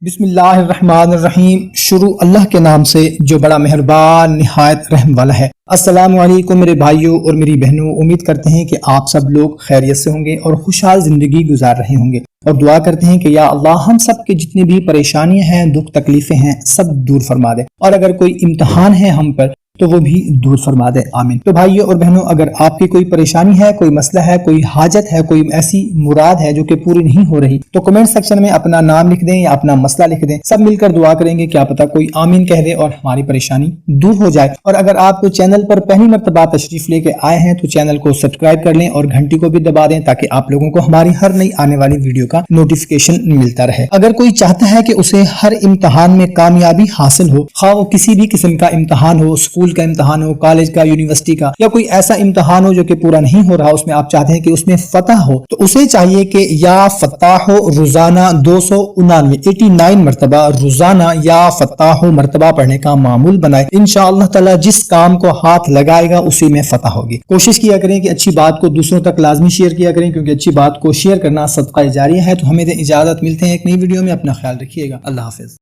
بسم اللہ الرحمن الرحیم۔ شروع اللہ کے نام سے جو بڑا مہربان نہایت رحم والا ہے۔ السلام علیکم میرے بھائیوں اور میری بہنوں، امید کرتے ہیں کہ آپ سب لوگ خیریت سے ہوں گے اور خوشحال زندگی گزار رہے ہوں گے، اور دعا کرتے ہیں کہ یا اللہ ہم سب کے جتنی بھی پریشانیاں ہیں، دکھ تکلیفیں ہیں، سب دور فرما دے، اور اگر کوئی امتحان ہے ہم پر تو وہ بھی دور فرما دے، آمین۔ تو بھائیوں اور بہنوں، اگر آپ کی کوئی پریشانی ہے، کوئی مسئلہ ہے، کوئی حاجت ہے، کوئی ایسی مراد ہے جو کہ پوری نہیں ہو رہی، تو کمنٹ سیکشن میں اپنا نام لکھ دیں یا اپنا مسئلہ لکھ دیں، سب مل کر دعا کریں گے، کیا پتہ کوئی آمین کہہ دے اور ہماری پریشانی دور ہو جائے۔ اور اگر آپ کو چینل پر پہلی مرتبہ تشریف لے کے آئے ہیں تو چینل کو سبسکرائب کر لیں اور گھنٹی کو بھی دبا دیں تاکہ آپ لوگوں کو ہماری ہر نئی آنے والی ویڈیو کا نوٹیفیکیشن ملتا رہے۔ اگر کوئی چاہتا ہے کہ اسے ہر امتحان میں کامیابی حاصل ہو، خواہ وہ کسی بھی قسم کا امتحان ہو، اسکول کا امتحان ہو، کالج کا، یونیورسٹی کا، یا کوئی ایسا امتحان ہو جو کہ پورا نہیں ہو رہا، اس میں آپ چاہتے ہیں کہ اس میں فتح ہو، تو اسے چاہیے کہ یا فتح ہو روزانہ 299 مرتبہ روزانہ یا فتح ہو مرتبہ پڑھنے کا معمول بنائے۔ انشاءاللہ تعالی جس کام کو ہاتھ لگائے گا اسی میں فتح ہوگی۔ کوشش کیا کریں کہ اچھی بات کو دوسروں تک لازمی شیئر کیا کریں، کیونکہ اچھی بات کو شیئر کرنا صدقہ جاریہ ہے۔ تو ہمیں اجازت، ملتے ہیں ایک نئی ویڈیو میں، اپنا خیال رکھیے گا، اللہ حافظ۔